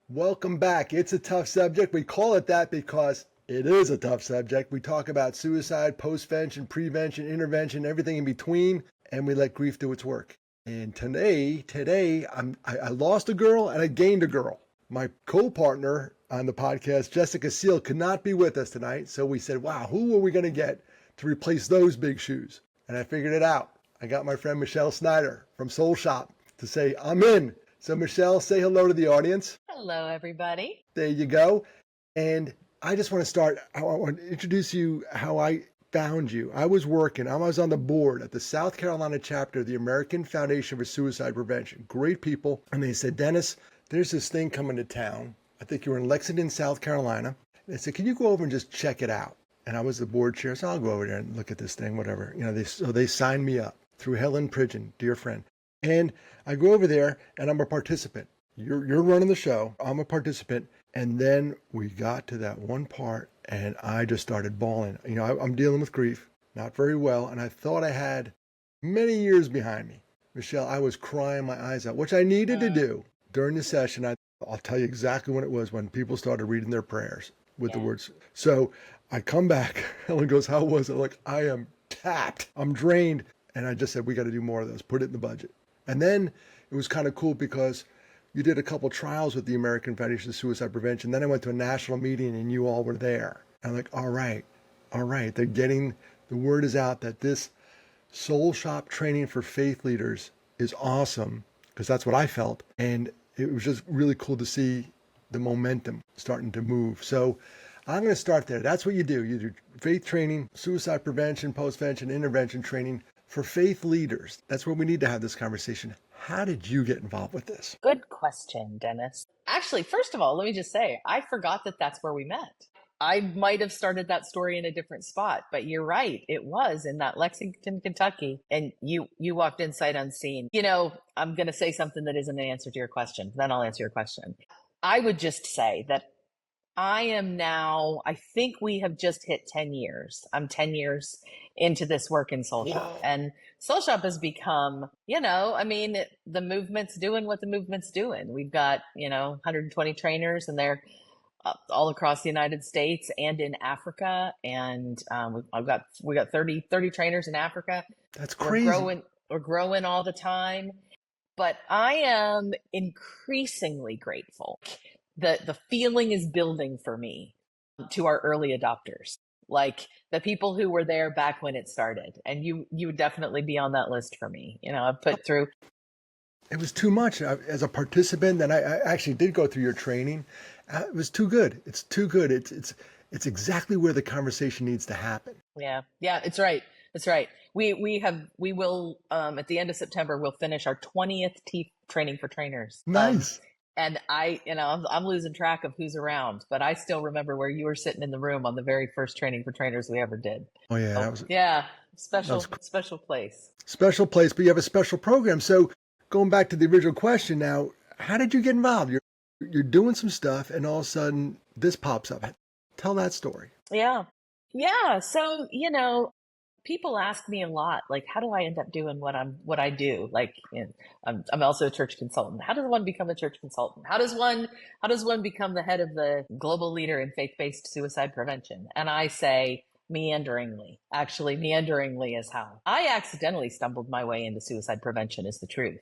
Welcome back. It's a tough subject. We call it that because it is a tough subject. We talk about suicide, postvention, prevention, intervention, everything in between, and we let grief do its work. And today, I lost a girl and I gained a girl. My co-partner on the podcast, Jessica Seal, could not be with us tonight. So we said, wow, who are we going to get to replace those big shoes? And I figured it out. I got my friend Michelle Snyder from Soul Shop to say, I'm in. So Michelle, say hello to the audience. Hello, everybody. There you go. And I just want to start, I want to introduce you how I found you. I was on the board at the South Carolina chapter of the American Foundation for Suicide Prevention. Great people. And they said, Dennis, there's this thing coming to town. I think you were in Lexington, South Carolina. They said, can you go over and just check it out? And I was the board chair, so I'll go over there and look at this thing, whatever. So they signed me up through Helen Pridgeon, dear friend. And I go over there and I'm a participant. You're running the show. I'm a participant. And then we got to that one part and I just started bawling. I'm dealing with grief, not very well. And I thought I had many years behind me. Michelle, I was crying my eyes out, which I needed to do during the session. I'll tell you exactly when it was, when people started reading their prayers with the words. So I come back. Helen goes, how was it? Like, I am tapped. I'm drained. And I just said, we got to do more of those. Put it in the budget. And then it was kind of cool because you did a couple trials with the American Foundation of Suicide Prevention. Then I went to a national meeting and you all were there. I'm like, all right. They're getting, the word is out that this Soul Shop training for faith leaders is awesome, because that's what I felt. And it was just really cool to see the momentum starting to move. So I'm going to start there. That's what you do. You do faith training, suicide prevention, postvention, intervention training for faith leaders. That's where we need to have this conversation. How did you get involved with this? Good question, Dennis. Actually, first of all, let me just say, I forgot that that's where we met. I might have started that story in a different spot, but you're right. It was in that Lexington, Kentucky, and you walked in sight unseen. I'm going to say something that isn't an answer to your question. Then I'll answer your question. I would just say that I think we have just hit 10 years. I'm 10 years into this work in Soul Shop. And Soul Shop has become, the movement's doing what the movement's doing. We've got, 120 trainers, and they're all across the United States and in Africa. And we got 30 trainers in Africa. That's crazy. We're growing all the time. But I am increasingly grateful. The feeling is building for me to our early adopters, like the people who were there back when it started. And you would definitely be on that list for me. I've put through. It was too much as a participant. And I actually did go through your training. It was too good. It's too good. It's exactly where the conversation needs to happen. Yeah, it's right. It's right. We will at the end of September, we'll finish our 20th training for trainers. Nice. And I'm losing track of who's around, but I still remember where you were sitting in the room on the very first training for trainers we ever did. Oh yeah, special place. Special place, but you have a special program. So going back to the original question, now, how did you get involved? You're doing some stuff, and all of a sudden this pops up. Tell that story. Yeah. So people ask me a lot, like, how do I end up doing what I do? Like, I'm also a church consultant. How does one become a church consultant? How does one become the head of the global leader in faith-based suicide prevention? And I say, meanderingly. Actually, meanderingly is how. I accidentally stumbled my way into suicide prevention, is the truth.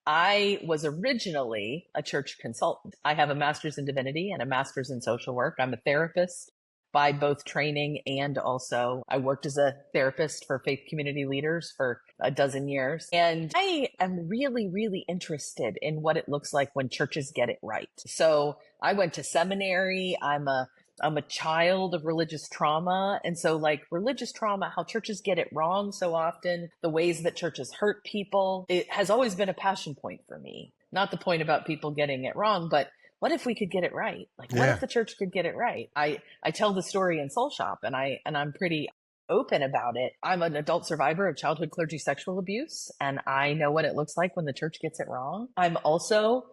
I was originally a church consultant. I have a master's in divinity and a master's in social work. I'm a therapist by both training, and also I worked as a therapist for faith community leaders for a dozen years. And I am really, really interested in what it looks like when churches get it right. So I went to seminary. I'm a child of religious trauma. And so, like, religious trauma, how churches get it wrong so often, the ways that churches hurt people, it has always been a passion point for me. Not the point about people getting it wrong, but what if we could get it right? Like, what if the church could get it right? I tell the story in Soul Shop, and I'm pretty open about it. I'm an adult survivor of childhood clergy sexual abuse, and I know what it looks like when the church gets it wrong. I'm also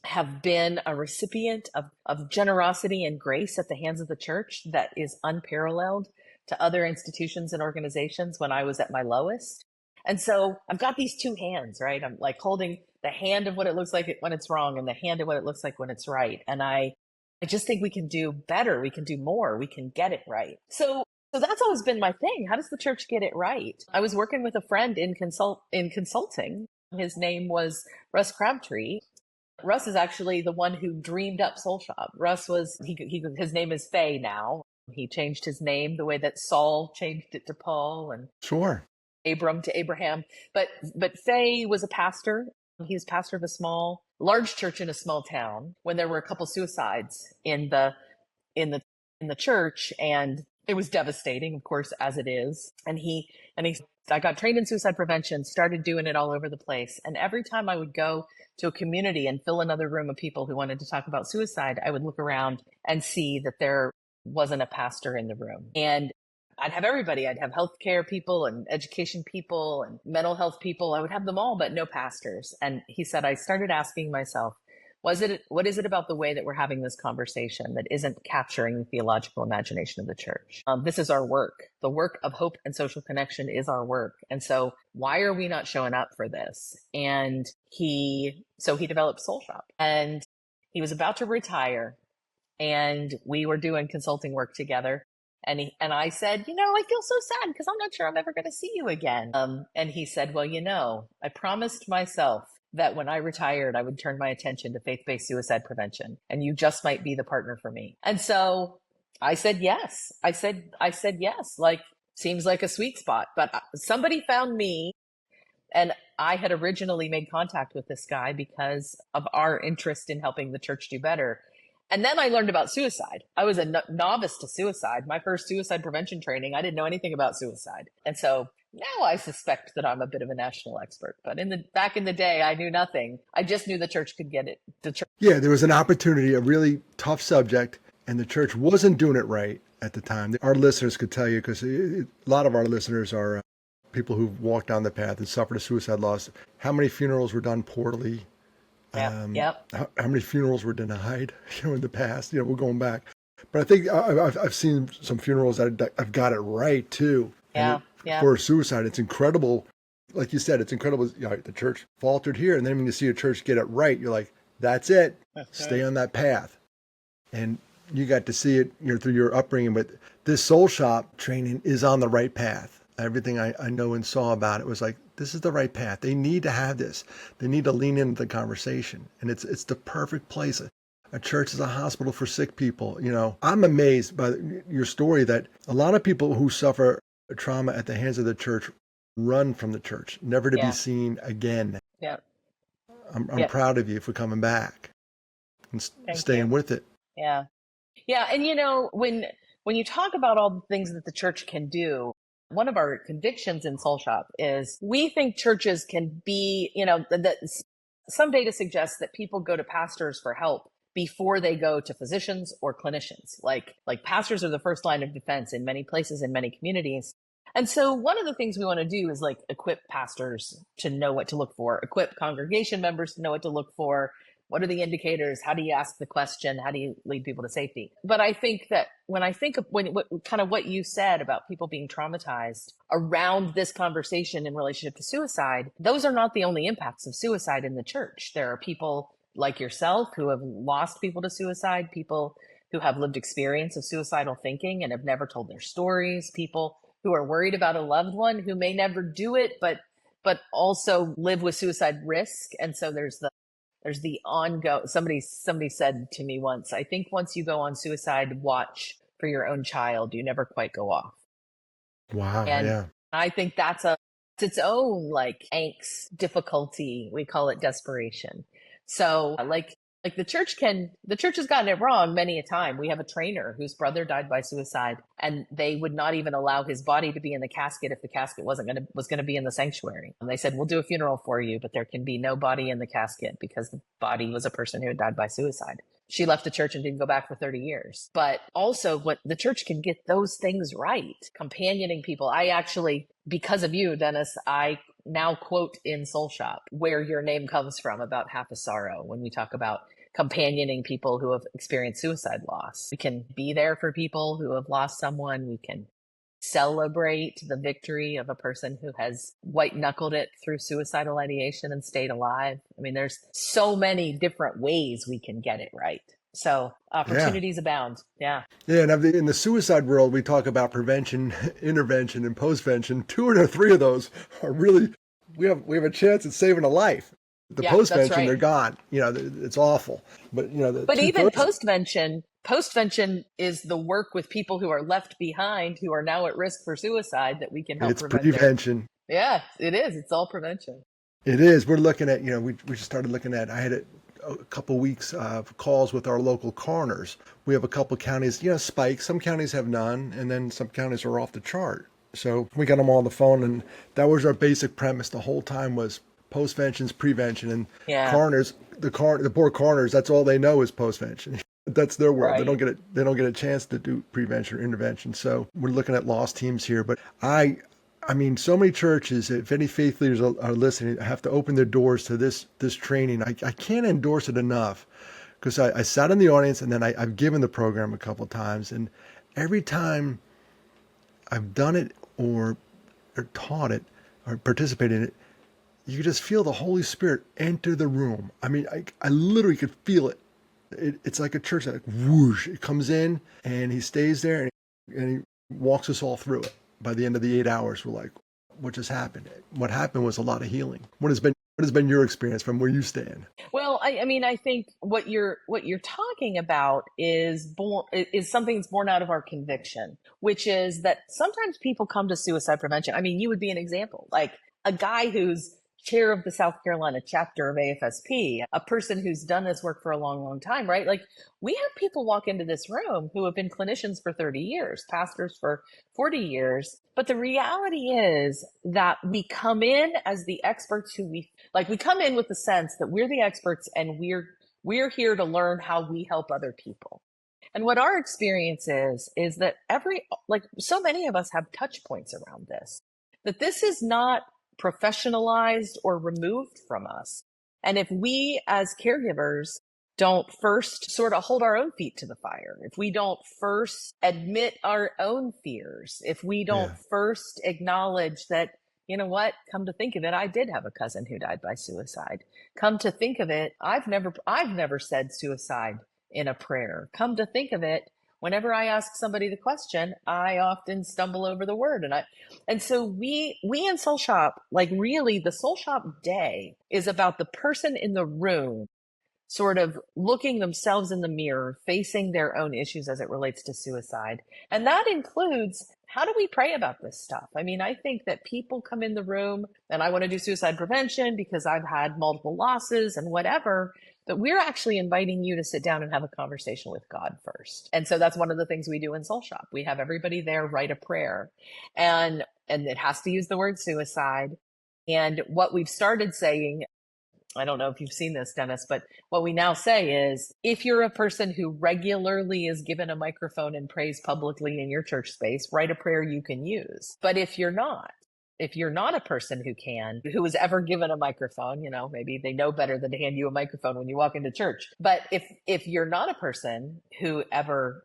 have been a recipient of generosity and grace at the hands of the church that is unparalleled to other institutions and organizations when I was at my lowest. And so I've got these two hands, right? I'm like holding the hand of what it looks like when it's wrong and the hand of what it looks like when it's right. And I just think we can do better. We can do more. We can get it right. So that's always been my thing. How does the church get it right? I was working with a friend in consulting. His name was Russ Crabtree. Russ is actually the one who dreamed up Soul Shop. Russ was his name is Faye now. He changed his name the way that Saul changed it to Paul and Sure. Abram to Abraham. But Faye was a pastor. He was pastor of a large church in a small town when there were a couple suicides in the in the church, and it was devastating, of course, as it is. And he I got trained in suicide prevention, started doing it all over the place. And every time I would go to a community and fill another room of people who wanted to talk about suicide, I would look around and see that there wasn't a pastor in the room. And I'd have everybody. I'd have healthcare people and education people and mental health people. I would have them all, but no pastors. And he said, I started asking myself, what is it about the way that we're having this conversation that isn't capturing the theological imagination of the church? This is our work. The work of hope and social connection is our work. And so why are we not showing up for this? And he developed Soul Shop, and he was about to retire, and we were doing consulting work together. And I said, I feel so sad because I'm not sure I'm ever going to see you again. And he said, well, I promised myself that when I retired, I would turn my attention to faith-based suicide prevention, and you just might be the partner for me. And so I said yes. I said yes. Like, seems like a sweet spot. But somebody found me, and I had originally made contact with this guy because of our interest in helping the church do better. And then I learned about suicide. I was a novice to suicide. My first suicide prevention training, I didn't know anything about suicide. And so now I suspect that I'm a bit of a national expert. But back in the day, I knew nothing. I just knew the church could get it. Yeah, there was an opportunity, a really tough subject, and the church wasn't doing it right at the time. Our listeners could tell you, because a lot of our listeners are people who've walked down the path and suffered a suicide loss. How many funerals were done poorly? Yep. How many funerals were denied, in the past? We're going back. But I think I've seen some funerals that I've got it right too. Yeah. For suicide, it's incredible. Like you said, it's incredible. The church faltered here, and then when you see a church get it right, you're like, that's it. Stay on that path. And you got to see it, through your upbringing. But this Soul Shop training is on the right path. Everything I know and saw about it was like, this is the right path. They need to have this. They need to lean into the conversation. And it's the perfect place. A church is a hospital for sick people. I'm amazed by your story that a lot of people who suffer trauma at the hands of the church run from the church, never to be seen again. Yeah. I'm proud of you for coming back and staying with it. Yeah. Yeah. And when you talk about all the things that the church can do, one of our convictions in Soul Shop is we think churches can be, that some data suggests that people go to pastors for help before they go to physicians or clinicians. Like pastors are the first line of defense in many places, in many communities. And so one of the things we want to do is equip pastors to know what to look for, equip congregation members to know what to look for. What are the indicators? How do you ask the question? How do you lead people to safety? But I think that when I think of what you said about people being traumatized around this conversation in relationship to suicide, those are not the only impacts of suicide in the church. There are people like yourself who have lost people to suicide, people who have lived experience of suicidal thinking and have never told their stories, people who are worried about a loved one who may never do it, but also live with suicide risk. And so there's the ongoing. Somebody said to me once, I think once you go on suicide watch for your own child, you never quite go off. Wow. And yeah. I think that's its own angst, difficulty. We call it desperation. So the church has gotten it wrong many a time. We have a trainer whose brother died by suicide, and they would not even allow his body to be in the casket if the casket was going to be in the sanctuary. And they said, we'll do a funeral for you, but there can be no body in the casket because the body was a person who had died by suicide. She left the church and didn't go back for 30 years. But also what the church can get those things right, companioning people. I actually, because of you, Dennis, I now quote in Soul Shop where your name comes from about half a sorrow when we talk about companioning people who have experienced suicide loss. We can be there for people who have lost someone. We can celebrate the victory of a person who has white knuckled it through suicidal ideation and stayed alive. I mean, there's so many different ways we can get it right. So Yeah. opportunities abound. Yeah. Yeah, and in the suicide world, we talk about prevention, intervention, and postvention. Two or three of those are really we have a chance at saving a life. The Yeah, that's postvention, right. they're gone. It's awful. But the But two even thirds, postvention is the work with people who are left behind, who are now at risk for suicide, that we can help it's prevent their. prevention. Yeah, it is. It's all prevention. It is. We're looking at, we just started looking at, I had a couple weeks of calls with our local coroners. We have a couple counties, spikes. Some counties have none, and then some counties are off the chart. So we got them all on the phone, and that was our basic premise the whole time was postvention's prevention. And Yeah, coroners, the poor coroners, that's all they know is postvention. That's their world. They right. don't get it. They don't get a chance to do prevention or intervention. So we're looking at lost teams here. But I mean, so many churches, if any faith leaders are listening, have to open their doors to this training. I can't endorse it enough because I sat in the audience and then I've given the program a couple of times. And every time I've done it or taught it or participated in it, you could just feel the Holy Spirit enter the room. I mean, I literally could feel it. It's like a church that whoosh, it comes in and he stays there and he walks us all through it. By the end of the 8 hours, we're like, what just happened? What happened was a lot of healing. What has been your experience from where you stand? Well, I mean, I think what you're talking about is something that's born out of our conviction, which is that sometimes people come to suicide prevention. I mean, you would be an example, like a guy who's chair of the South Carolina chapter of AFSP, a person who's done this work for a long, long time, right? Like we have people walk into this room who have been clinicians for 30 years, pastors for 40 years. But the reality is that we come in as the experts who we come in with the sense that we're the experts and we're here to learn how we help other people. And what our experience is that so many of us have touch points around this, that this is not professionalized or removed from us. And if we as caregivers don't first sort of hold our own feet to the fire, if we don't first admit our own fears, if we don't Yeah, first acknowledge that, you know what, come to think of it, I did have a cousin who died by suicide. Come to think of it, I've never said suicide in a prayer. Come to think of it, whenever I ask somebody the question, I often stumble over the word. And so we in Soul Shop, like really the Soul Shop day is about the person in the room sort of looking themselves in the mirror, facing their own issues as it relates to suicide. And that includes, how do we pray about this stuff? I mean, I think that people come in the room and I want to do suicide prevention because I've had multiple losses and whatever. But we're actually inviting you to sit down and have a conversation with God first. And so that's one of the things we do in Soul Shop. We have everybody there write a prayer, and it has to use the word suicide. And what we've started saying, I don't know if you've seen this, Dennis, but what we now say is if you're a person who regularly is given a microphone and prays publicly in your church space, write a prayer you can use. But if you're not a person who was ever given a microphone, maybe they know better than to hand you a microphone when you walk into church. But if you're not a person who ever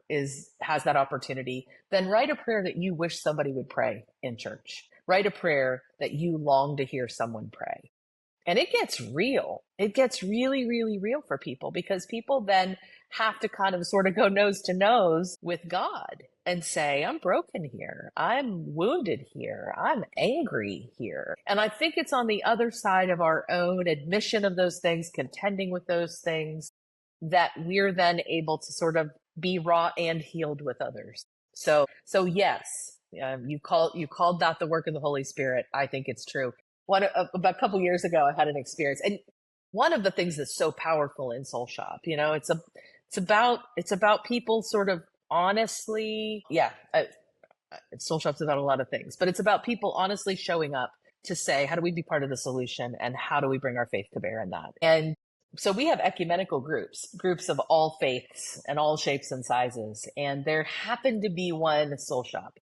has that opportunity, then write a prayer that you wish somebody would pray in church. Write a prayer that you long to hear someone pray. And it gets real. It gets really, really real for people because people then have to kind of sort of go nose to nose with God and say, I'm broken here. I'm wounded here. I'm angry here. And I think it's on the other side of our own admission of those things, contending with those things, that we're then able to sort of be raw and healed with others. So yes, you called that the work of the Holy Spirit. I think it's true. About a couple years ago, I had an experience, and one of the things that's so powerful in Soul Shop, it's about people sort of honestly, yeah. Soul Shop's about a lot of things, but it's about people honestly showing up to say, how do we be part of the solution, and how do we bring our faith to bear in that? And so we have ecumenical groups of all faiths and all shapes and sizes, and there happened to be one Soul Shop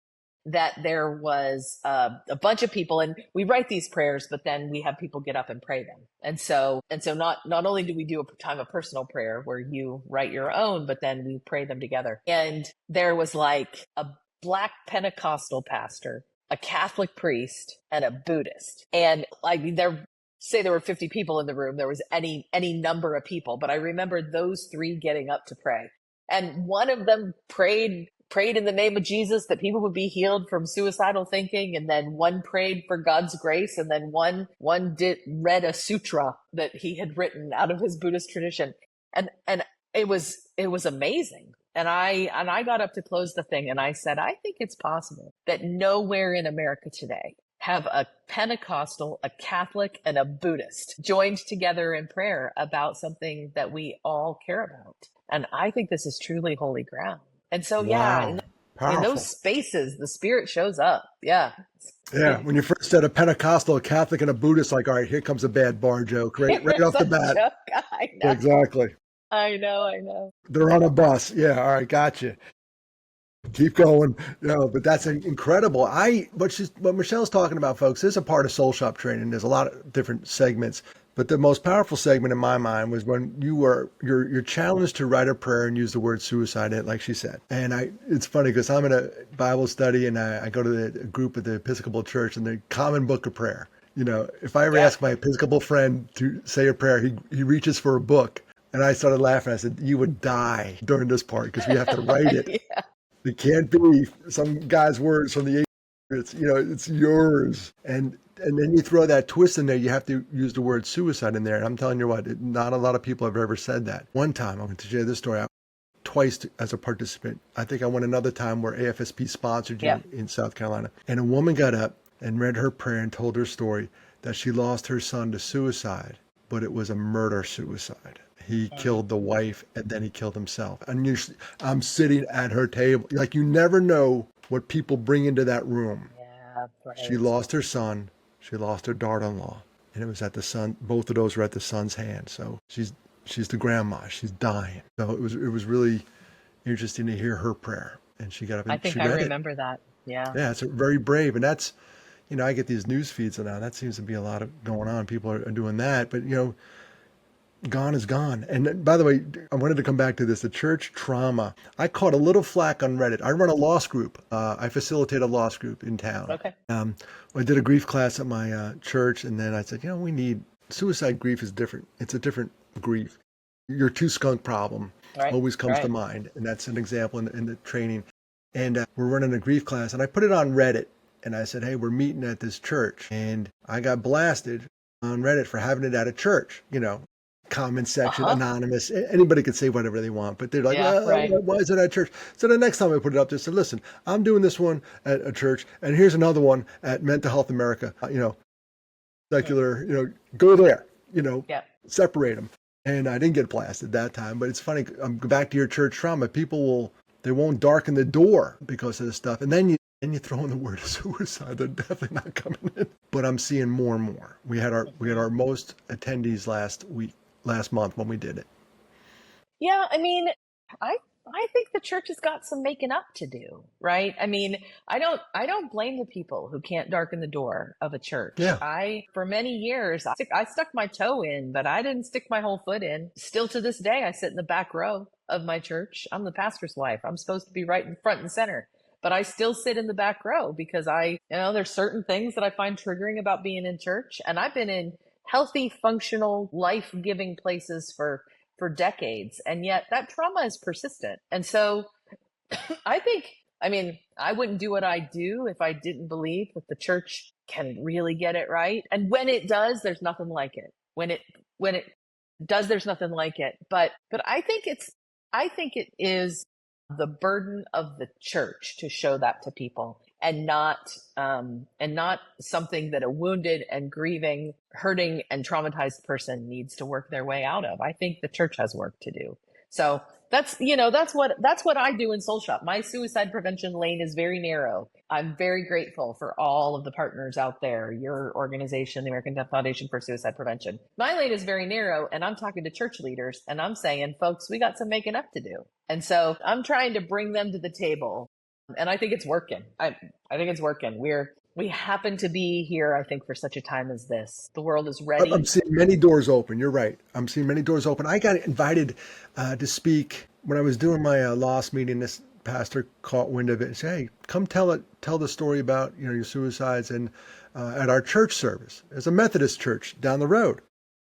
that there was a bunch of people, and we write these prayers, but then we have people get up and pray them. And so not only do we do a time of personal prayer where you write your own, but then we pray them together. And there was like a Black Pentecostal pastor, a Catholic priest, and a Buddhist. And like there were 50 people in the room. There was any number of people, but I remember those three getting up to pray. And one of them prayed in the name of Jesus that people would be healed from suicidal thinking, and then one prayed for God's grace, and then one read a sutra that he had written out of his Buddhist tradition. And it was amazing. And I got up to close the thing and I said, I think it's possible that nowhere in America today have a Pentecostal, a Catholic, and a Buddhist joined together in prayer about something that we all care about. And I think this is truly holy ground. And so, Wow. in those Powerful. spaces, the Spirit shows up. Yeah. Yeah. When you first said a Pentecostal, a Catholic, and a Buddhist, like, all right, here comes a bad bar joke right off the bat. Joke. I know. Exactly. I know. They're on a bus. Yeah. All right. Gotcha. Keep going. But that's incredible. What Michelle's talking about, folks, is a part of Soul Shop training. There's a lot of different segments, but the most powerful segment in my mind was when you're challenged to write a prayer and use the word suicide in it, like she said. And it's funny because I'm in a Bible study and I go to the group at the Episcopal Church and the Common Book of Prayer. If I ever ask my Episcopal friend to say a prayer, he reaches for a book. And I started laughing. I said, you would die during this part because we have to write it. Yeah. It can't be some guy's words from the 80s. It's yours. And then you throw that twist in there. You have to use the word suicide in there. And I'm telling you what, not a lot of people have ever said that. One time, I'm going to share this story. Twice as a participant. I think I went another time where AFSP sponsored you in South Carolina. And a woman got up and read her prayer and told her story that she lost her son to suicide, but it was a murder-suicide. He killed the wife and then he killed himself. And I'm sitting at her table. Like, you never know what people bring into that room. Yeah, right. She lost her son. She lost her daughter-in-law. And it was at the son. Both of those were at the son's hand. So she's the grandma. She's dying. So it was really interesting to hear her praar. And she got up and I think she I read remember that. Yeah. Yeah, it's very brave. And that's, I get these news feeds now. That seems to be a lot of going on. People are doing that. But, gone is gone. And by the way, I wanted to come back to this, the church trauma. I caught a little flack on Reddit. I run a loss group. I facilitate a loss group in town. Okay. I did a grief class at my church, and then I said, suicide grief is different. It's a different grief. Your two skunk problem always comes to mind. And that's an example in the training. And we're running a grief class, and I put it on Reddit. And I said, hey, we're meeting at this church. And I got blasted on Reddit for having it at a church, comment section, anonymous. Anybody could say whatever they want, but they're like, why is it at church? So the next time I put it up there, I said, listen, I'm doing this one at a church, and here's another one at Mental Health America, secular, go there, separate them. And I didn't get blasted that time, but it's funny. Back to your church trauma. People they won't darken the door because of this stuff. And then you throw in the word suicide, they're definitely not coming in. But I'm seeing more and more. We had our most attendees last month when we did it. Yeah, I mean, I think the church has got some making up to do, right? I mean, I don't blame the people who can't darken the door of a church. Yeah. For many years, I stuck my toe in, but I didn't stick my whole foot in. Still to this day, I sit in the back row of my church. I'm the pastor's wife. I'm supposed to be right in front and center. But I still sit in the back row because there's certain things that I find triggering about being in church. And I've been in healthy, functional, life-giving places for decades. And yet that trauma is persistent. And so I wouldn't do what I do if I didn't believe that the church can really get it right. And when it does, there's nothing like it. When it does, there's nothing like it. But I think it is the burden of the church to show that to people, and not something that a wounded and grieving, hurting and traumatized person needs to work their way out of. I think the church has work to do. So that's what I do in Soul Shop. My suicide prevention lane is very narrow. I'm very grateful for all of the partners out there, your organization, the American Foundation for Suicide Prevention. My lane is very narrow, and I'm talking to church leaders and I'm saying, folks, we got some making up to do. And so I'm trying to bring them to the table. And I think it's working. I think it's working. We happen to be here, I think, for such a time as this. The world is ready. I'm seeing many doors open. You're right. I'm seeing many doors open. I got invited to speak when I was doing my loss meeting this pastor caught wind of it and said, "Hey, come tell the story about your suicides and at our church service. There's a Methodist church down the road."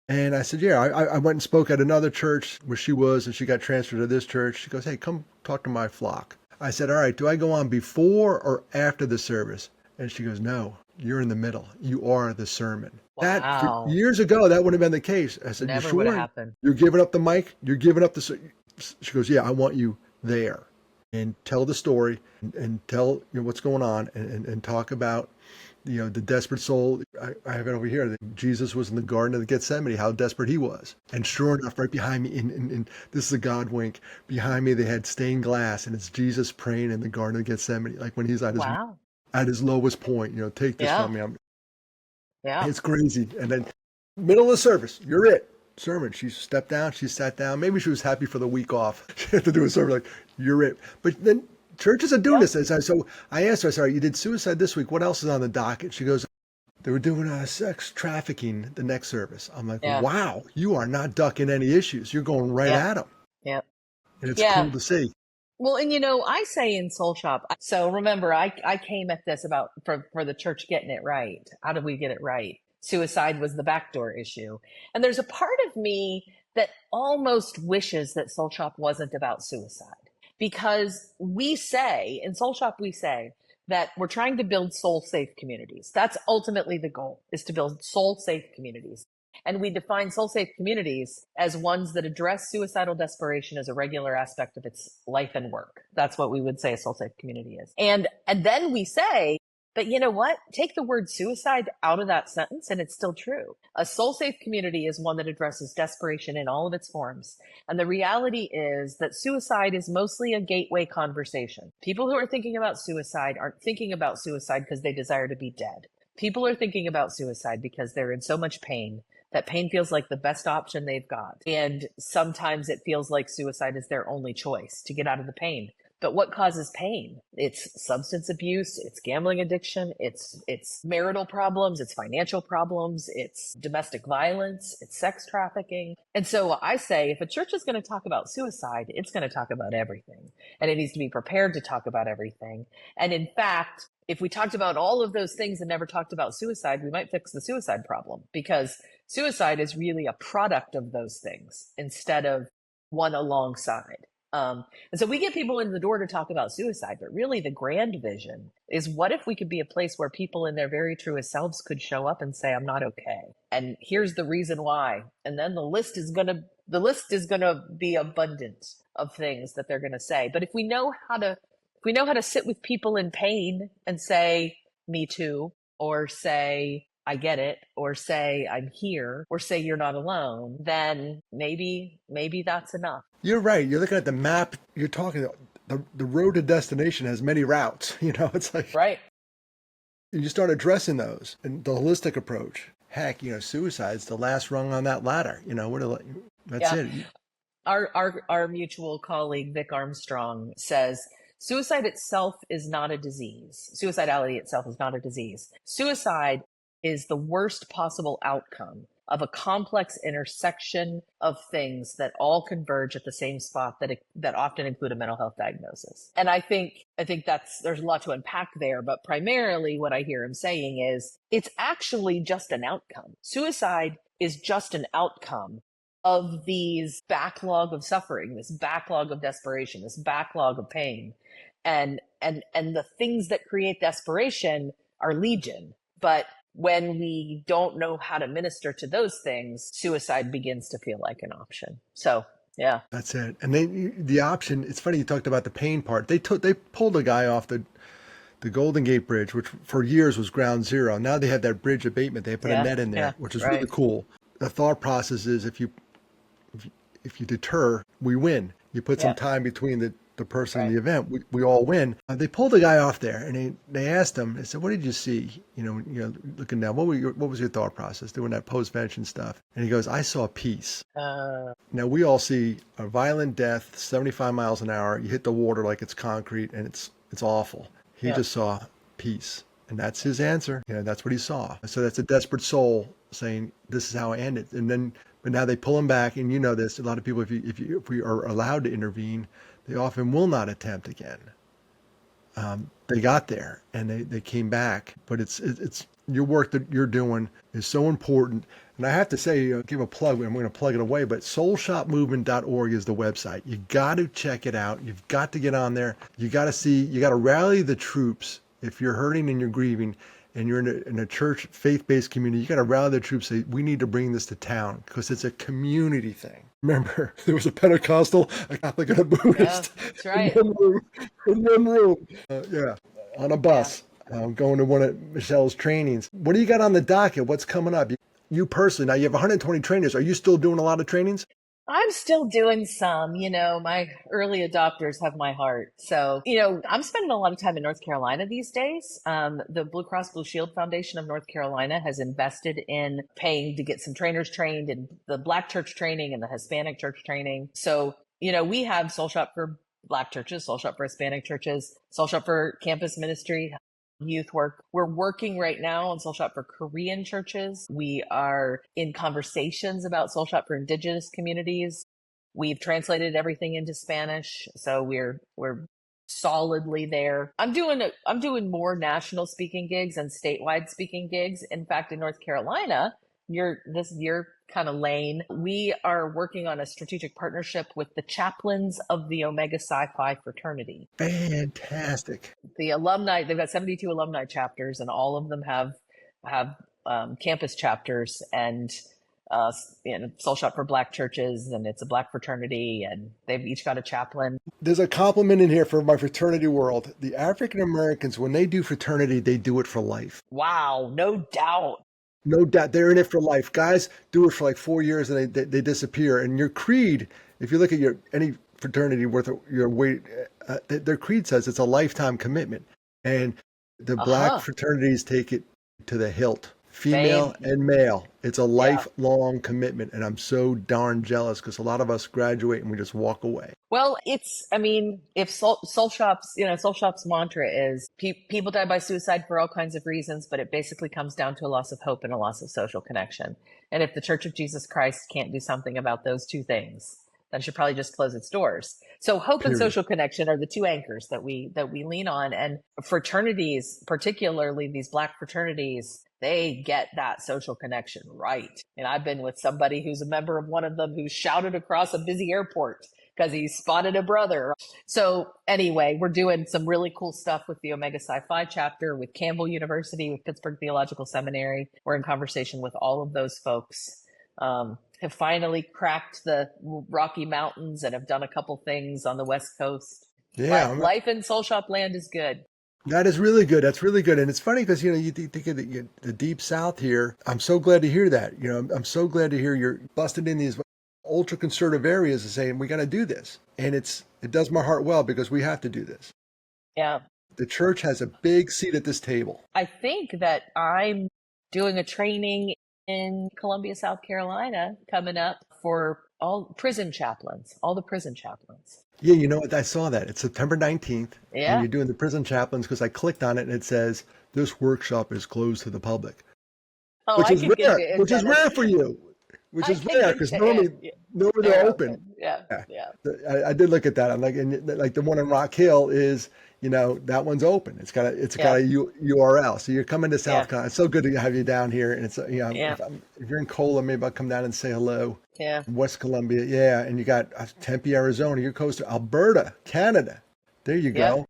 And I said, "Yeah." I went and spoke at another church where she was, and she got transferred to this church. She goes, "Hey, come talk to my flock." I said, "All right, do I go on before or after the service?" And she goes, "No, you're in the middle. You are the sermon." Wow. Years ago, that would have been the case. I said, "You Never would have sure? happened. You're giving up the mic? You're giving up the..." She goes, "Yeah, I want you there and tell the story and tell what's going on and talk about the desperate soul." I have it over here. That Jesus was in the Garden of Gethsemane, how desperate he was. And sure enough, right behind me, in this is a God wink, behind me they had stained glass, and it's Jesus praying in the Garden of Gethsemane, like when he's Wow. at his lowest point. Take this Yeah. from me. Yeah. It's crazy. And then middle of the service, you're it. Sermon. She stepped down. She sat down. Maybe she was happy for the week off. She had to do a sermon like, "You're it." But then churches are doing Yeah. this. So I asked her, "Sorry, you did suicide this week. What else is on the docket?" She goes, "They were doing sex trafficking the next service." I'm like, Yeah. "Wow, you are not ducking any issues. You're going right Yeah. at them." Yeah. And it's Yeah. cool to see. Well, and I say in Soul Shop, so remember, I came at this about for the church getting it right. How did we get it right? Suicide was the backdoor issue. And there's a part of me that almost wishes that Soul Shop wasn't about suicide. Because we say, in Soul Shop, we say that we're trying to build soul safe communities. That's ultimately the goal, is to build soul safe communities. And we define soul safe communities as ones that address suicidal desperation as a regular aspect of its life and work. That's what we would say a soul safe community is. And then we say, but you know what? Take the word suicide out of that sentence and it's still true. A soul safe community is one that addresses desperation in all of its forms. And the reality is that suicide is mostly a gateway conversation. People who are thinking about suicide aren't thinking about suicide because they desire to be dead. People are thinking about suicide because they're in so much pain that pain feels like the best option they've got. And sometimes it feels like suicide is their only choice to get out of the pain. But what causes pain? It's substance abuse, it's gambling addiction, it's marital problems, it's financial problems, it's domestic violence, it's sex trafficking. And so I say if a church is going to talk about suicide, it's going to talk about everything. And it needs to be prepared to talk about everything. And in fact, if we talked about all of those things and never talked about suicide, we might fix the suicide problem, because suicide is really a product of those things instead of one alongside. And so we get people in the door to talk about suicide, but really the grand vision is, what if we could be a place where people in their very truest selves could show up and say, "I'm not okay. And here's the reason why." And then the list is going to be abundant of things that they're going to say. But if we know how to sit with people in pain and say, "Me too," or say, "I get it," or say, "I'm here," or say, "You're not alone," then maybe that's enough. You're right. You're looking at the map. You're talking, the road to destination has many routes. It's like, Right. you start addressing those and the holistic approach. Heck, suicide's the last rung on that ladder. That's Yeah. it. Our mutual colleague, Vic Armstrong, says suicide itself is not a disease. Suicidality itself is not a disease. Suicide is the worst possible outcome of a complex intersection of things that all converge at the same spot that often include a mental health diagnosis. And I think there's a lot to unpack there, but primarily what I hear him saying is it's actually just an outcome. Suicide is just an outcome of these backlog of suffering, this backlog of desperation, this backlog of pain. And the things that create desperation are legion. But when we don't know how to minister to those things, suicide begins to feel like an option. So, yeah. That's it. And the option, it's funny you talked about the pain part. They pulled a guy off the Golden Gate Bridge, which for years was ground zero. Now they have that bridge abatement. They put a net in there, which is really cool. The thought process is, if you deter, we win. You put some time between the person and the event, we all win. They pulled the guy off there, and they asked him. They said, "What did you see? Looking down, what was your thought process doing that postvention stuff?" And he goes, "I saw peace." Now we all see a violent death, 75 miles an hour. You hit the water like it's concrete, and it's awful. He just saw peace, and that's his answer. That's what he saw. So that's a desperate soul saying, "This is how I end it." And then But now they pull them back, and you know this. A lot of people, if we are allowed to intervene, they often will not attempt again. They got there and they came back, but it's your work that you're doing is so important. And I have to say, give a plug. I'm going to plug it away, but soulshopmovement.org is the website. You got to check it out. You've got to get on there. You got to see. You got to rally the troops if you're hurting and you're grieving. And you're in a church, faith-based community, you got to rally the troops. Say, we need to bring this to town because it's a community thing. Remember, there was a Pentecostal, a Catholic, and a Buddhist. Yeah, that's right. In one room. Yeah, on a bus, going to one of Michelle's trainings. What do you got on the docket? What's coming up? You personally, now you have 120 trainers. Are you still doing a lot of trainings? I'm still doing some, my early adopters have my heart. So, I'm spending a lot of time in North Carolina these days. The Blue Cross Blue Shield Foundation of North Carolina has invested in paying to get some trainers trained in the Black church training and the Hispanic church training. So, we have Soul Shop for Black churches, Soul Shop for Hispanic churches, Soul Shop for campus ministry, youth work. We're working right now on Soul Shop for Korean churches. We are in conversations about Soul Shop for indigenous communities. We've translated everything into Spanish, so we're solidly there. I'm doing more national speaking gigs and statewide speaking gigs. In fact, in North Carolina, your kind of lane. We are working on a strategic partnership with the chaplains of the Omega Psi Phi fraternity. Fantastic. The alumni, they've got 72 alumni chapters, and all of them have campus chapters, and Soul Shop for Black churches, and it's a Black fraternity, and they've each got a chaplain. There's a compliment in here for my fraternity world. The African Americans, when they do fraternity, they do it for life. Wow, no doubt. No doubt. They're in it for life. Guys do it for like 4 years and they disappear. And your creed, if you look at any fraternity worth your weight, their creed says it's a lifetime commitment. And the Black fraternities take it to the hilt. Female and male. It's a lifelong commitment. And I'm so darn jealous because a lot of us graduate and we just walk away. Well, if Soul Shop's mantra is people die by suicide for all kinds of reasons, but it basically comes down to a loss of hope and a loss of social connection. And if the Church of Jesus Christ can't do something about those two things, then it should probably just close its doors. So hope and social connection are the two anchors that we lean on. And fraternities, particularly these Black fraternities, they get that social connection right. And I've been with somebody who's a member of one of them who shouted across a busy airport because he spotted a brother. So anyway, we're doing some really cool stuff with the Omega Psi Phi chapter, with Campbell University, with Pittsburgh Theological Seminary. We're in conversation with all of those folks. Have finally cracked the Rocky Mountains and have done a couple things on the West Coast. Yeah, life in Soul Shop land is good. That is really good. That's really good. And it's funny because, you think of the deep South here. I'm so glad to hear that. I'm so glad to hear you're busted in these ultra conservative areas and saying, we got to do this. And it does my heart well because we have to do this. Yeah. The church has a big seat at this table. I think that I'm doing a training in Columbia, South Carolina coming up for all the prison chaplains. Yeah, you know what? I saw that. It's September 19th. Yeah. And you're doing the prison chaplains because I clicked on it and it says, this workshop is closed to the public. Oh, which is rare for you. Which is rare because normally they're open. Yeah. I did look at that. I'm like, and like the one in Rock Hill is, that one's open. It's got a URL. So you're coming to South Carolina. It's so good to have you down here. And it's, if you're in Cola, maybe I'll come down and say hello. Yeah. West Columbia. Yeah. And you got Tempe, Arizona. You're close to Alberta, Canada. There you go.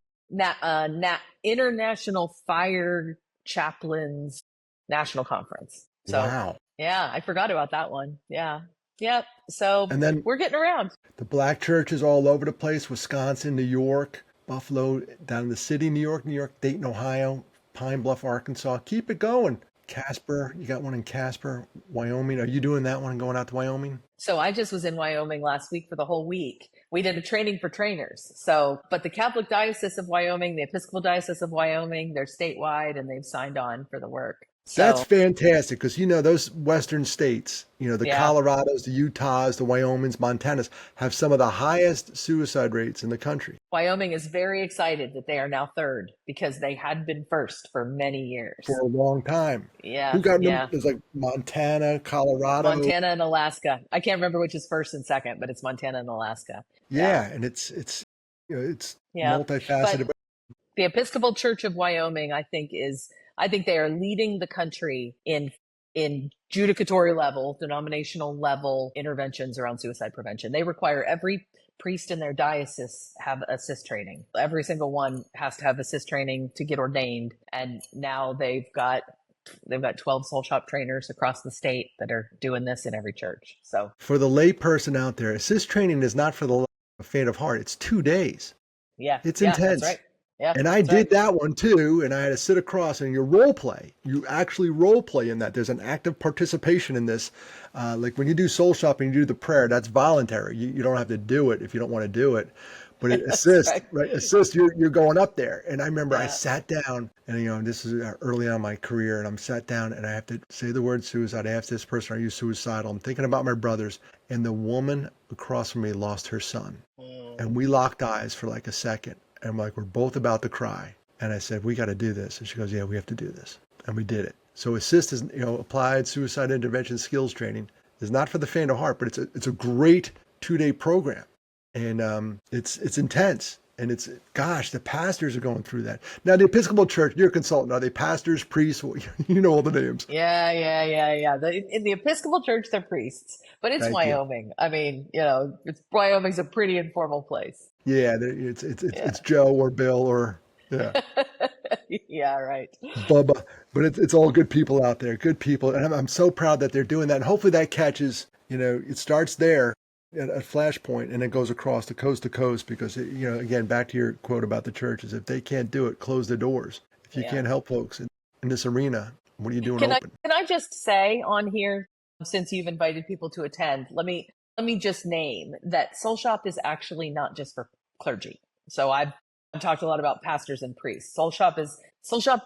International Fire Chaplains National Conference. So, wow. Yeah, I forgot about that one. Yeah. Yep. So and then we're getting around. The Black churches all over the place, Wisconsin, New York, Buffalo, down in the city, New York, Dayton, Ohio, Pine Bluff, Arkansas. Keep it going. Casper, you got one in Casper, Wyoming. Are you doing that one, going out to Wyoming? So I just was in Wyoming last week for the whole week. We did a training for trainers. But the Catholic Diocese of Wyoming, the Episcopal Diocese of Wyoming, they're statewide and they've signed on for the work. That's So fantastic because those western states, the yeah, Colorados, the Utahs, the Wyomings, Montanas have some of the highest suicide rates in the country Wyoming is very excited that they are now third because they had been first for many for years. a long time. Yeah, Who got number? yeah. There's like Montana, Colorado. Montana and Alaska. I can't remember which is first and second, but it's Montana and Alaska. Yeah, Yeah, and it's yeah. But multifaceted. But the Episcopal Church of Wyoming, I think they are leading the country in judicatory level, denominational level interventions around suicide prevention. They require every priest in their diocese have assist training. Every single one has to have assist training to get ordained, and now they've got 12 soul shop trainers across the state that are doing this in every church. So for the lay person out there, assist training is not for the faint of heart. It's 2 days. yeah, It's yeah, that's intense. right. Yeah, And I that's right. did that one too, and I had to sit across and you role play. You actually role play in that. There's an active participation in this. Like when you do soul shopping, you do the prayer. That's voluntary. You don't have to do it if you don't want to do it. But it That's assist, right. right? Assist, you're going up there. And I remember I Yeah. sat down, and this is early on in my career, and I'm sat down and I have to say the word suicide. I asked this person, "Are you suicidal?" I'm thinking about my brothers, and the woman across from me lost her son, Mm. and we locked eyes for like a second. And we're both about to cry. And I said, we got to do this. And she goes, yeah, we have to do this. And we did it. So ASSIST is, applied suicide intervention skills training is not for the faint of heart, but it's a great 2-day program. And it's intense. And gosh, the pastors are going through that. Now, the Episcopal Church, you're a consultant. Are they pastors, priests? Well, you know all the names. Yeah, yeah, yeah, yeah. In the Episcopal Church, they're priests, but it's Thank you. Wyoming. I mean, Wyoming's a pretty informal place. Yeah, it's Yeah. Joe or Bill or, yeah. Yeah, right. Bubba, but it's all good people out there, good people, and I'm so proud that they're doing that. And hopefully that catches, it starts there at a flashpoint and it goes across the coast to coast because again, back to your quote about the churches, if they can't do it, close the doors. If you Yeah. can't help folks in this arena, what are you doing Can I open? can I just say on here, since you've invited people to attend, let me just name that Soul Shop is actually not just for clergy. So I've talked a lot about pastors and priests. Soul Shop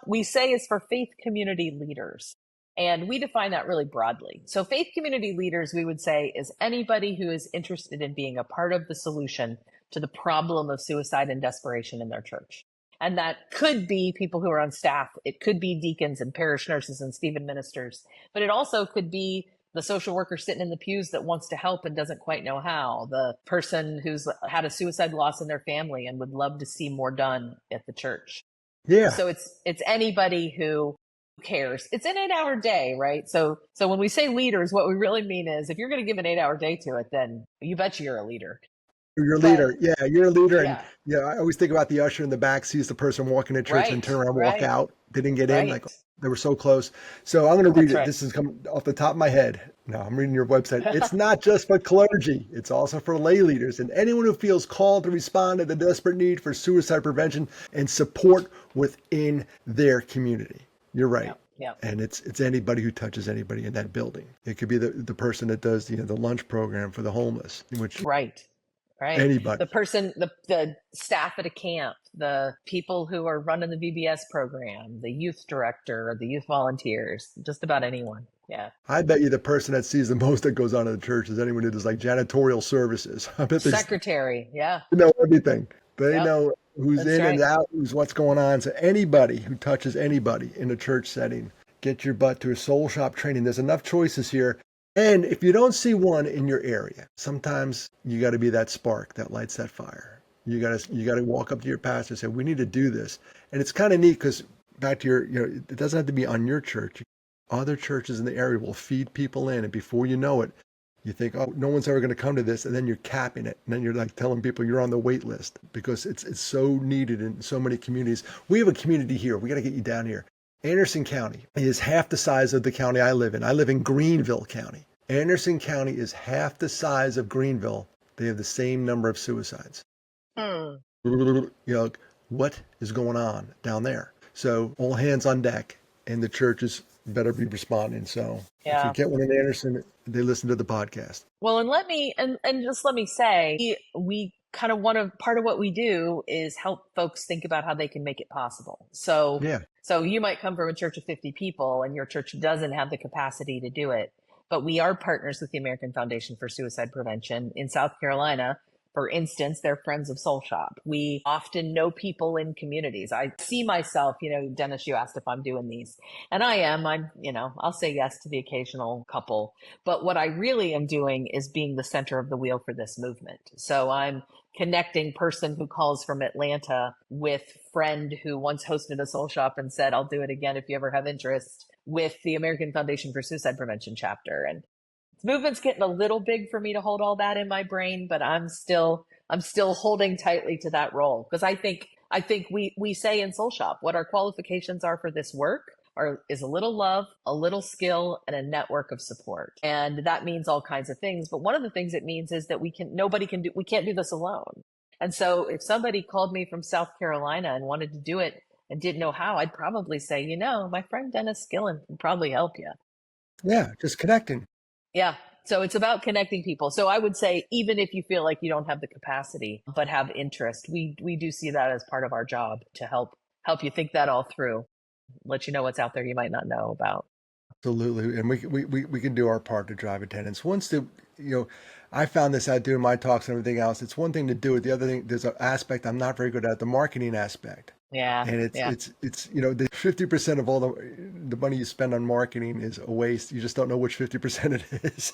we say is for faith community leaders. And we define that really broadly. So faith community leaders, we would say, is anybody who is interested in being a part of the solution to the problem of suicide and desperation in their church. And that could be people who are on staff. It could be deacons and parish nurses and Stephen ministers, but it also could be the social worker sitting in the pews that wants to help and doesn't quite know how, the person who's had a suicide loss in their family and would love to see more done at the church. Yeah, So it's anybody who cares. It's an 8-hour day, right? So when we say leaders, what we really mean is if you're going to give an 8-hour day to it, then you bet you're a leader. you're a But leader. Yeah, you're a leader, and yeah, I always think about the usher in the back sees the person walking to church and right, turn around, walk right, out. They didn't get in, like right. they were so close. So I'm going to read That's it. right. This is coming off the top of my head. No, I'm reading your website. It's not just for clergy; it's also for lay leaders and anyone who feels called to respond to the desperate need for suicide prevention and support within their community. You're right. Yeah, yeah. And it's anybody who touches anybody in that building. It could be the person that does the lunch program for the homeless, which Right. Right. The anybody. person, the staff at a camp, the people who are running the VBS program, the youth director, the youth volunteers, just about anyone. Yeah. I bet you the person that sees the most that goes on in the church is anyone who does like janitorial services. I bet Secretary. Yeah. they know everything. They Yep. know who's That's in and right. out, who's what's going on. So anybody who touches anybody in a church setting, get your butt to a soul shop training. There's enough choices here. And if you don't see one in your area, sometimes you got to be that spark that lights that fire. You got to walk up to your pastor and say, we need to do this. And it's kind of neat because back to it doesn't have to be on your church. Other churches in the area will feed people in. And before you know it, you think, oh, no one's ever going to come to this. And then you're capping it. And then you're like telling people you're on the wait list because it's so needed in so many communities. We have a community here. We got to get you down here. Anderson County is half the size of the county I live in. I live in Greenville County. Anderson County is half the size of Greenville. They have the same number of suicides. Hmm. What is going on down there? So all hands on deck, and the churches better be responding. So if you Yeah. get one in Anderson, they listen to the podcast. Well, and just let me say, we kind of part of what we do is help folks think about how they can make it possible. So Yeah. So you might come from a church of 50 people and your church doesn't have the capacity to do it. But we are partners with the American Foundation for Suicide Prevention in South Carolina. For instance, they're friends of Soul Shop. We often know people in communities. I see myself, Dennis, you asked if I'm doing these. And I am. I'll say yes to the occasional couple. But what I really am doing is being the center of the wheel for this movement. So I'm connecting person who calls from Atlanta with friend who once hosted a soul shop and said, I'll do it again if you ever have interest, with the American Foundation for Suicide Prevention chapter. And the movement's getting a little big for me to hold all that in my brain, but I'm still holding tightly to that role, because I think we say in Soul Shop what our qualifications are for this work is a little love, a little skill, and a network of support. And that means all kinds of things. But one of the things it means is that we can't do this alone. And so if somebody called me from South Carolina and wanted to do it and didn't know how, I'd probably say, my friend Dennis Gillan can probably help you. Yeah, just connecting. Yeah. So it's about connecting people. So I would say, even if you feel like you don't have the capacity, but have interest, we do see that as part of our job to help you think that all through, let you know what's out there you might not know about. Absolutely. And we can do our part to drive attendance. I found this out doing my talks and everything else. It's one thing to do it. The other thing, there's an aspect I'm not very good at, the marketing aspect. Yeah. And it's the 50% of all the money you spend on marketing is a waste. You just don't know which 50% it is.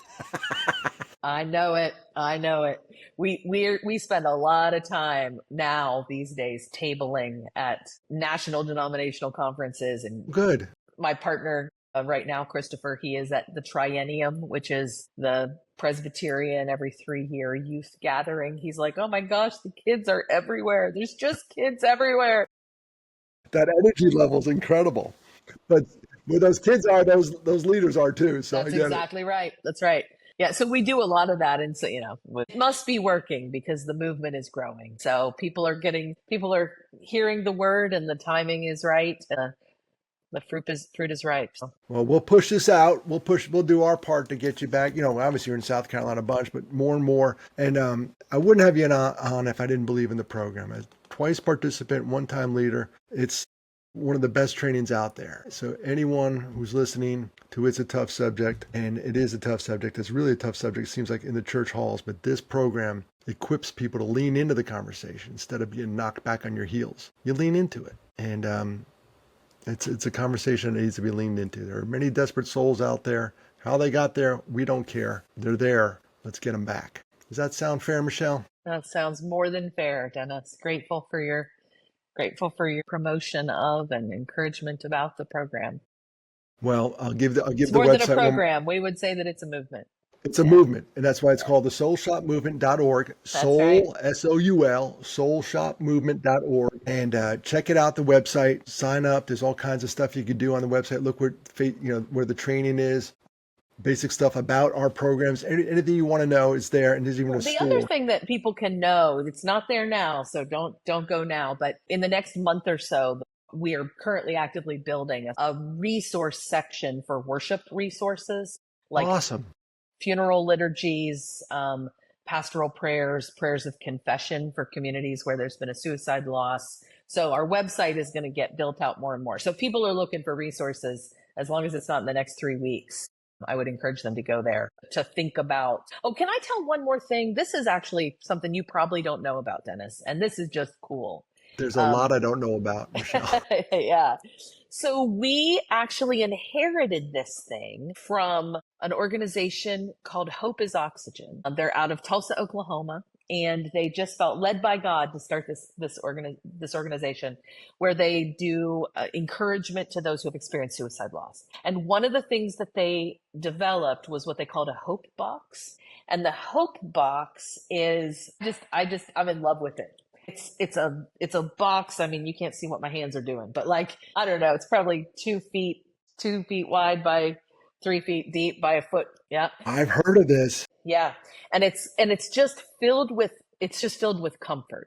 I know it. We spend a lot of time now these days tabling at national denominational conferences, and Good. my partner right now, Christopher, he is at the Triennium, which is the Presbyterian every 3-year youth gathering. He's like, oh my gosh, the kids are everywhere. There's just kids everywhere. That energy level is incredible. But where those kids are, those leaders are too. So That's exactly right. That's right. Yeah, so we do a lot of that, and so it must be working because the movement is growing. So people are hearing the word, and the timing is right. The fruit is ripe. So. Well, we'll push this out. We'll do our part to get you back. Obviously you're in South Carolina a bunch, but more and more. And I wouldn't have you on if I didn't believe in the program. As twice participant, one-time leader, it's one of the best trainings out there. So anyone who's listening to It's a Tough Subject, and it is a tough subject. It's really a tough subject, it seems like, in the church halls, but this program equips people to lean into the conversation instead of being knocked back on your heels. You lean into it. And it's a conversation that needs to be leaned into. There are many desperate souls out there. How they got there, we don't care. They're there. Let's get them back. Does that sound fair, Michelle? That sounds more than fair, Dennis. Grateful for your promotion of and encouragement about the program. Well, I'll give the It's website more than a program. We would say that it's a movement. It's a movement, and that's why it's called the soulshopmovement.org. Soul, right. SOUL, soulshopmovement.org. And check it out, the website. Sign up. There's all kinds of stuff you can do on the website. Look where the training is. Basic stuff about our programs. Anything you want to know is there, and there's even a store. The other thing that people can know, it's not there now, so don't go now, but in the next month or so, we are currently actively building a resource section for worship resources, like awesome. Funeral liturgies, pastoral prayers of confession for communities where there's been a suicide loss. So our website is going to get built out more and more. So if people are looking for resources, as long as it's not in the next 3 weeks, I would encourage them to go there to think about. Oh, can I tell one more thing? This is actually something you probably don't know about, Dennis, and this is just cool. There's a lot I don't know about, Michelle. Yeah. So we actually inherited this thing from an organization called Hope is Oxygen. They're out of Tulsa, Oklahoma, and they just felt led by God to start this organization where they do encouragement to those who have experienced suicide loss. And one of the things that they developed was what they called a Hope Box. And the Hope Box is I'm in love with it. It's a box. I mean, you can't see what my hands are doing, but I don't know, it's probably 2 feet wide by 3 feet deep by a foot. Yeah. I've heard of this. Yeah. And it's just filled with comfort.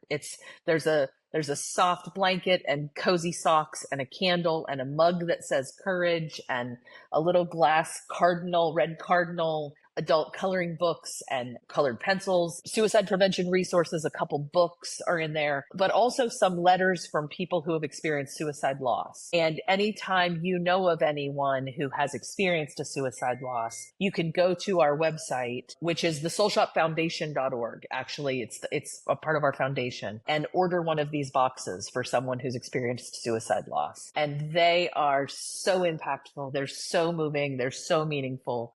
There's a soft blanket and cozy socks and a candle and a mug that says courage and a little glass red cardinal adult coloring books and colored pencils, suicide prevention resources, a couple books are in there, but also some letters from people who have experienced suicide loss. And anytime you know of anyone who has experienced a suicide loss, you can go to our website, which is the soulshopfoundation.org. Actually, it's a part of our foundation, and order one of these boxes for someone who's experienced suicide loss. And they are so impactful. They're so moving. They're so meaningful.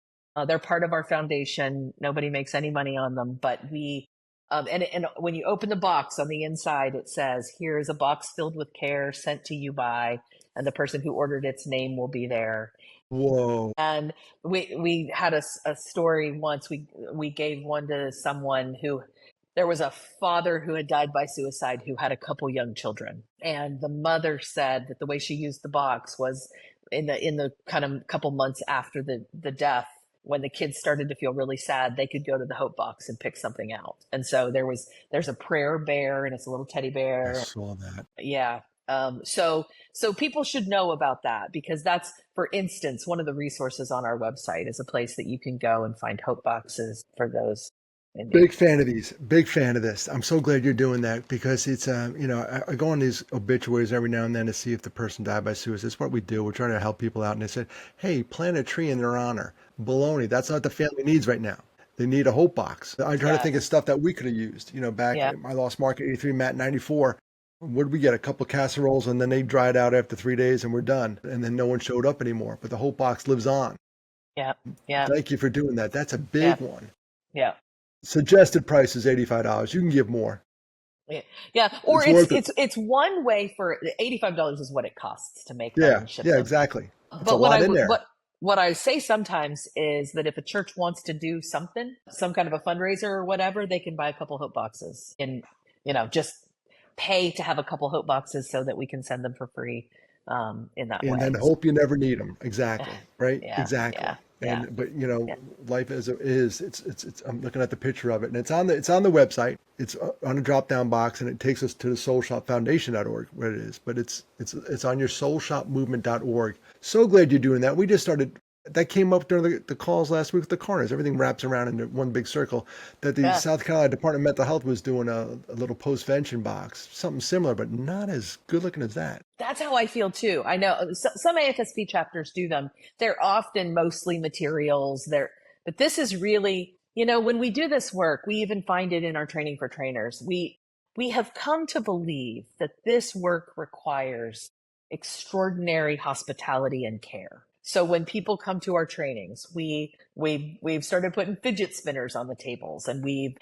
They're part of our foundation. Nobody makes any money on them, but we, and when you open the box on the inside, it says, here is a box filled with care sent to you by, and the person who ordered its name will be there. Whoa. And we had a story once. We gave one to someone who, there was a father who had died by suicide who had a couple young children. And the mother said that the way she used the box was in the kind of couple months after the death, when the kids started to feel really sad, they could go to the Hope Box and pick something out. And so there's a prayer bear, and it's a little teddy bear. I saw that. Yeah. So people should know about that, because that's, for instance, one of the resources on our website is a place that you can go and find Hope Boxes for those. Big fan of these. Big fan of this. I'm so glad you're doing that, because it's, I go on these obituaries every now and then to see if the person died by suicide. It's what we do. We're trying to help people out. And they said, hey, plant a tree in their honor. Baloney. That's not what the family needs right now. They need a Hope Box. I try to think of stuff that we could have used, back I lost Mark at 83, Matt 94. What did we get? A couple of casseroles, and then they dried out after 3 days and we're done. And then no one showed up anymore. But the Hope Box lives on. Yeah. Yeah. Thank you for doing that. That's a big one. Yeah. Suggested price is $85. You can give more. Yeah. Or it's one way for $85 is what it costs to make that and ship them. Exactly. That's but a lot in there. What I say sometimes is that if a church wants to do something, some kind of a fundraiser or whatever, they can buy a couple Hope Boxes and, just pay to have a couple Hope Boxes so that we can send them for free in that way. And then hope you never need them. Exactly. Right? Yeah, exactly. yeah, But life as it is, it's I'm looking at the picture of it, and it's on the website. It's on a drop down box, and it takes us to the soulshopfoundation.org where it is. But it's on your soulshopmovement.org. So glad you're doing that. We just started. That came up during the calls last week with the coroners. Everything wraps around into one big circle. That the South Carolina Department of Mental Health was doing a little postvention box, something similar, but not as good looking as that. That's how I feel too. I know some AFSP chapters do them. They're often mostly materials. But this is really, when we do this work, we even find it in our training for trainers. We have come to believe that this work requires extraordinary hospitality and care. So when people come to our trainings, we've started putting fidget spinners on the tables, and you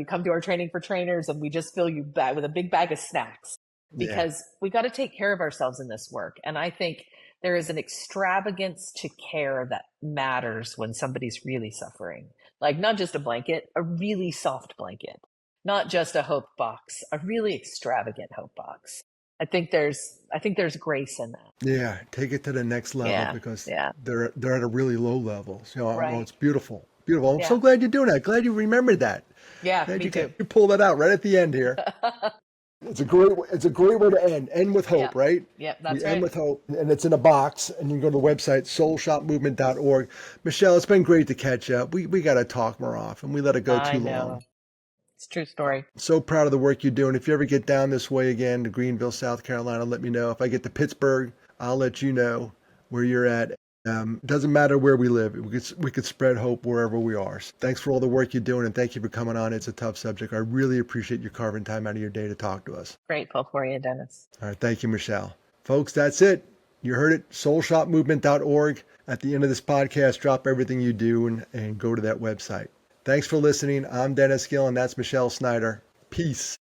come to our training for trainers, and we just fill you back with a big bag of snacks, because we got to take care of ourselves in this work. And I think there is an extravagance to care that matters when somebody's really suffering. Like, not just a blanket, a really soft blanket, not just a Hope Box, a really extravagant Hope Box. I think there's grace in that. Yeah, take it to the next level, because they're at a really low level. So it's beautiful. Beautiful. I'm so glad you're doing that. Glad you remembered that. Yeah, me too. You pulled that out right at the end here. It's a great way to end. End with hope, right? Yeah, that's right. End with hope, and it's in a box, and you can go to the website, soulshopmovement.org. Michelle, it's been great to catch up. We got to talk more often. We let it go too long. It's a true story. So proud of the work you're doing. If you ever get down this way again to Greenville, South Carolina, let me know. If I get to Pittsburgh, I'll let you know where you're at. Doesn't matter where we live. We could spread hope wherever we are. Thanks for all the work you're doing, and thank you for coming on. It's a tough subject. I really appreciate you carving time out of your day to talk to us. Grateful for you, Dennis. All right. Thank you, Michelle. Folks, that's it. You heard it. soulshopmovement.org. At the end of this podcast, drop everything you do and go to that website. Thanks for listening. I'm Dennis Gillan. That's Michelle Snyder. Peace.